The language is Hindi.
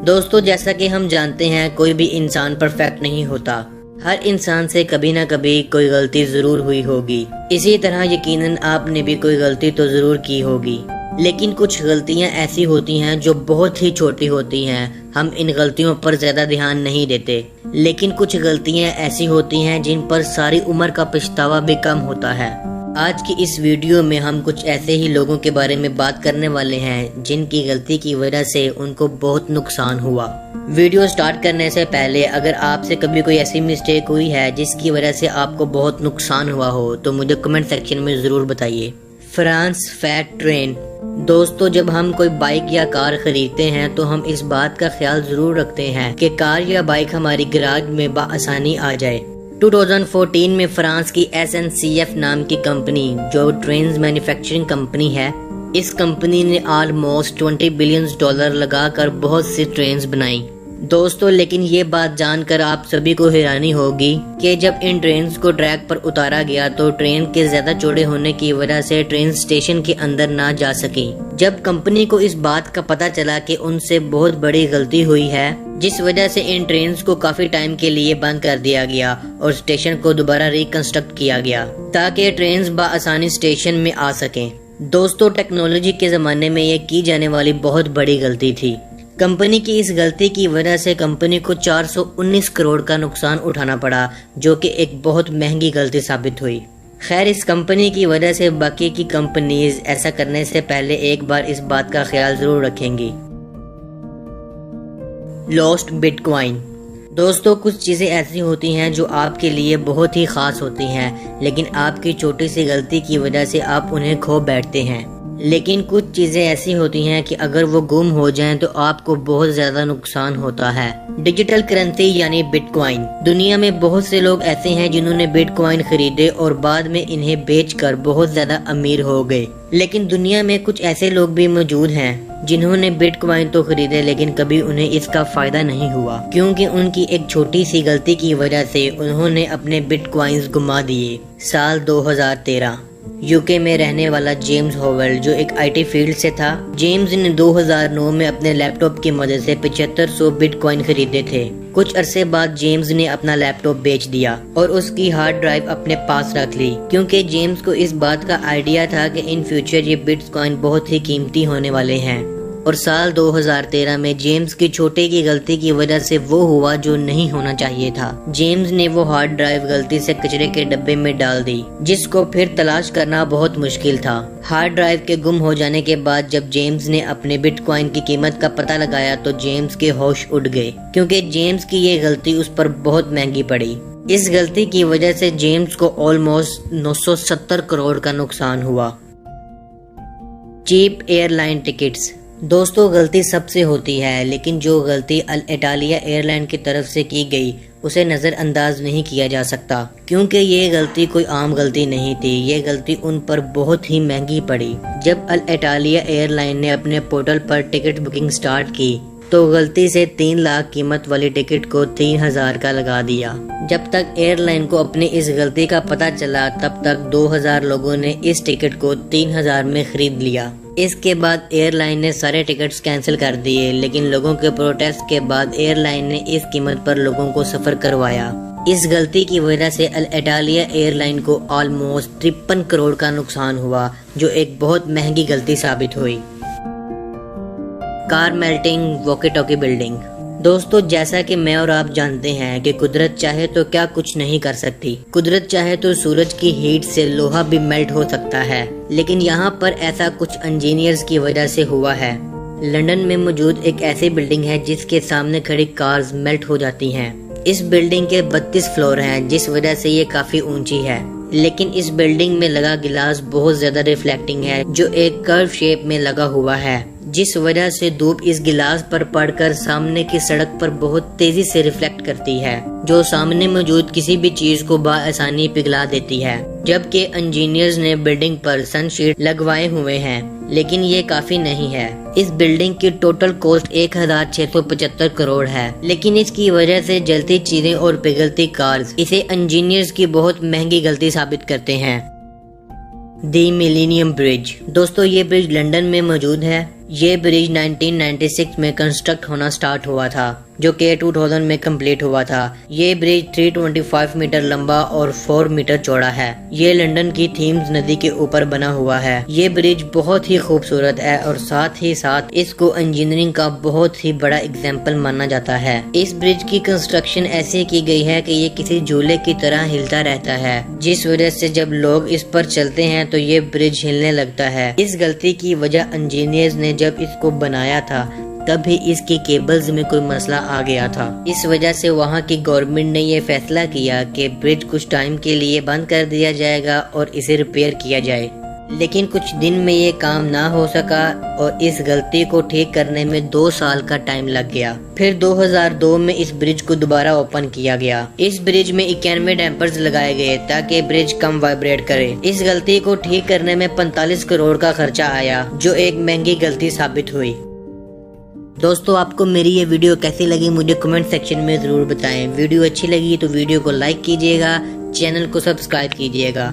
दोस्तों, जैसा कि हम जानते हैं कोई भी इंसान परफेक्ट नहीं होता। हर इंसान से कभी ना कभी कोई गलती जरूर हुई होगी। इसी तरह यकीनन आपने भी कोई गलती तो जरूर की होगी, लेकिन कुछ गलतियां ऐसी होती हैं जो बहुत ही छोटी होती हैं। हम इन गलतियों पर ज्यादा ध्यान नहीं देते, लेकिन कुछ गलतियां ऐसी होती हैं जिन पर सारी उम्र का पछतावा भी कम होता है। आज की इस वीडियो में हम कुछ ऐसे ही लोगों के बारे में बात करने वाले हैं जिनकी गलती की वजह से उनको बहुत नुकसान हुआ। वीडियो स्टार्ट करने से पहले अगर आपसे कभी कोई ऐसी मिस्टेक हुई है जिसकी वजह से आपको बहुत नुकसान हुआ हो तो मुझे कमेंट सेक्शन में जरूर बताइए। France fat train. दोस्तों, जब हम कोई बाइक या कार खरीदते हैं तो हम इस बात का ख्याल जरूर रखते हैं कि कार या बाइक हमारी गैराज में बआसानी आ जाए। 2014 में फ्रांस की SNCF नाम की कंपनी, जो ट्रेन्स मैन्युफैक्चरिंग कंपनी है, इस कंपनी ने ऑलमोस्ट $20 बिलियन लगाकर बहुत सी ट्रेन्स बनाई। दोस्तों, लेकिन ये बात जानकर आप सभी को हैरानी होगी कि जब इन ट्रेन्स को ट्रैक पर उतारा गया तो ट्रेन के ज्यादा चौड़े होने की वजह से ट्रेन स्टेशन के अंदर ना जा सकी। जब कंपनी को इस बात का पता चला कि उनसे बहुत बड़ी गलती हुई है, जिस वजह से इन ट्रेन्स को काफी टाइम के लिए बंद कर दिया गया और स्टेशन को दोबारा रिकंस्ट्रक्ट किया गया ताकि ट्रेन्स बआसानी स्टेशन में आ सकें। दोस्तों, टेक्नोलॉजी के जमाने में ये की जाने वाली बहुत बड़ी गलती थी। कंपनी की इस गलती की वजह से कंपनी को 419 करोड़ का नुकसान उठाना पड़ा, जो कि एक बहुत महंगी गलती साबित हुई। खैर, इस कंपनी की वजह से बाकी की कंपनीज ऐसा करने से पहले एक बार इस बात का ख्याल जरूर रखेंगी। Lost bitcoin. दोस्तों, कुछ चीजें ऐसी होती हैं जो आपके लिए बहुत ही खास होती हैं, लेकिन आपकी छोटी सी गलती की वजह से आप उन्हें खो बैठते हैं। लेकिन कुछ चीजें ऐसी होती हैं कि अगर वो गुम हो जाएं तो आपको बहुत ज्यादा नुकसान होता है। डिजिटल करेंसी यानी बिटकॉइन। दुनिया में बहुत से लोग ऐसे हैं जिन्होंने बिटकॉइन खरीदे और बाद में इन्हें बेचकर बहुत ज्यादा अमीर हो गए। लेकिन दुनिया में कुछ ऐसे लोग भी मौजूद हैं जिन्होंने बिटकॉइन तो खरीदे लेकिन कभी उन्हें इसका फायदा नहीं हुआ, क्योंकि उनकी एक छोटी सी गलती की वजह से उन्होंने अपने बिटकॉइंस गुमा दिए। साल 2013। यूके में रहने वाला जेम्स होवेल, जो एक IT फील्ड से था, जेम्स ने 2009 में अपने लैपटॉप की मदद से 7500 बिटकॉइन खरीदे थे। कुछ अरसे बाद जेम्स ने अपना लैपटॉप बेच दिया और उसकी हार्ड ड्राइव अपने पास रख ली, क्योंकि जेम्स को इस बात का आइडिया था कि इन फ्यूचर ये बिटकॉइन बहुत ही कीमती होने वाले हैं। और साल 2013 में जेम्स की छोटे की गलती की वजह से वो हुआ जो नहीं होना चाहिए था। जेम्स ने वो हार्ड ड्राइव गलती से कचरे के डब्बे में डाल दी, जिसको फिर तलाश करना बहुत मुश्किल था। हार्ड ड्राइव के गुम हो जाने के बाद जब जेम्स ने अपने बिटकॉइन की कीमत का पता लगाया तो जेम्स के होश उड़ गए, क्योंकि जेम्स की ये गलती उस पर बहुत महंगी पड़ी। इस गलती की वजह से जेम्स को ऑलमोस्ट 970 करोड़ का नुकसान हुआ। Cheap airline tickets. दोस्तों, गलती सबसे होती है, लेकिन जो गलती अल इटालिया एयरलाइन की तरफ से की गई उसे नज़रअंदाज नहीं किया जा सकता, क्योंकि ये गलती कोई आम गलती नहीं थी। ये गलती उन पर बहुत ही महंगी पड़ी। जब अल इटालिया एयरलाइन ने अपने पोर्टल पर टिकट बुकिंग स्टार्ट की तो गलती से 3 लाख कीमत वाली टिकट को 3000 का लगा दिया। जब तक एयरलाइन को अपनी इस गलती का पता चला तब तक 2000 लोगों ने इस टिकट को 3000 में खरीद लिया। इसके बाद एयरलाइन ने सारे टिकट्स कैंसिल कर दिए, लेकिन लोगों के प्रोटेस्ट के बाद एयरलाइन ने इस कीमत पर लोगों को सफर करवाया। इस गलती की वजह से अल इटालिया एयरलाइन को ऑलमोस्ट 53 करोड़ का नुकसान हुआ, जो एक बहुत महंगी गलती साबित हुई। Car melting, walkie talkie building. दोस्तों, जैसा कि मैं और आप जानते हैं कि कुदरत चाहे तो क्या कुछ नहीं कर सकती। कुदरत चाहे तो सूरज की हीट से लोहा भी मेल्ट हो सकता है, लेकिन यहाँ पर ऐसा कुछ इंजीनियर्स की वजह से हुआ है। लंदन में मौजूद एक ऐसी बिल्डिंग है जिसके सामने खड़ी कार्स मेल्ट हो जाती हैं। इस बिल्डिंग के 32 फ्लोर हैं, जिस वजह से ये काफी ऊंची है। लेकिन इस बिल्डिंग में लगा गिलास बहुत ज्यादा रिफ्लेक्टिंग है, जो एक कर्व शेप में लगा हुआ है, जिस वजह से धूप इस गिलास पर पड़कर सामने की सड़क पर बहुत तेजी से रिफ्लेक्ट करती है, जो सामने मौजूद किसी भी चीज को बआसानी पिघला देती है। जबकि इंजीनियर्स ने बिल्डिंग पर सनशीट लगवाए हुए हैं, लेकिन ये काफी नहीं है। इस बिल्डिंग की टोटल कॉस्ट 1675 करोड़ है, लेकिन इसकी वजह से जलती चीजें और पिघलती कार्स इसे इंजीनियर्स की बहुत महंगी गलती साबित करते हैं। दी मिलेनियम ब्रिज। दोस्तों, ये ब्रिज लंदन में मौजूद है। ये ब्रिज 1996 में कंस्ट्रक्ट होना स्टार्ट हुआ था, जो कि 2000 में कंप्लीट हुआ था। ये ब्रिज 325 मीटर लंबा और 4 मीटर चौड़ा है। ये लंदन की थीम्स नदी के ऊपर बना हुआ है। ये ब्रिज बहुत ही खूबसूरत है और साथ ही साथ इसको इंजीनियरिंग का बहुत ही बड़ा एग्जाम्पल माना जाता है। इस ब्रिज की कंस्ट्रक्शन ऐसे की गई है कि ये किसी झूले की तरह हिलता रहता है, जिस वजह से जब लोग इस पर चलते हैं तो ये ब्रिज हिलने लगता है। इस गलती की वजह इंजीनियर्स ने जब इसको बनाया था तभी इसकी केबल्स में कोई मसला आ गया था। इस वजह से वहाँ की गवर्नमेंट ने ये फैसला किया कि ब्रिज कुछ टाइम के लिए बंद कर दिया जाएगा और इसे रिपेयर किया जाए। लेकिन कुछ दिन में ये काम ना हो सका और इस गलती को ठीक करने में 2 साल का टाइम लग गया। फिर 2002 में इस ब्रिज को दोबारा ओपन किया गया। इस ब्रिज में 91 डैम्पर्स लगाए गए ताकि ब्रिज कम वाइब्रेट करे। इस गलती को ठीक करने में 45 करोड़ का खर्चा आया, जो एक महंगी गलती साबित हुई। दोस्तों, आपको मेरी ये वीडियो कैसी लगी मुझे कमेंट सेक्शन में ज़रूर बताएं। वीडियो अच्छी लगी तो वीडियो को लाइक कीजिएगा, चैनल को सब्सक्राइब कीजिएगा।